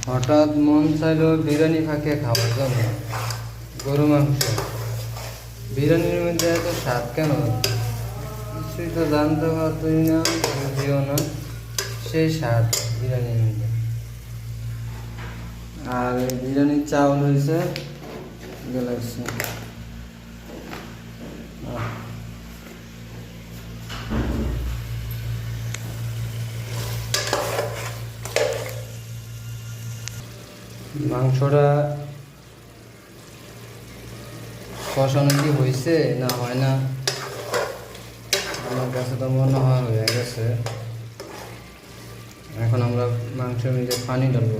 হঠাৎ মন চাইলো বিরিয়ানি ফাঁকে খাওয়ার জন্য গরু মাংস। বিরিয়ানির মধ্যে এত স্বাদ কেন? কিছুই তো জানতে পারতই না, বুঝিও না। সেই স্বাদ বিরিয়ানির মধ্যে। আর বিরিয়ানির চাউল হয়েছে গ্যালাক্সি। মাংসটা কষানো কি হয়েছে না হয় না, আমার কাছে তো মনে হয় হয়ে গেছে। এখন আমরা মাংসের মধ্যে পানি ঢালবো।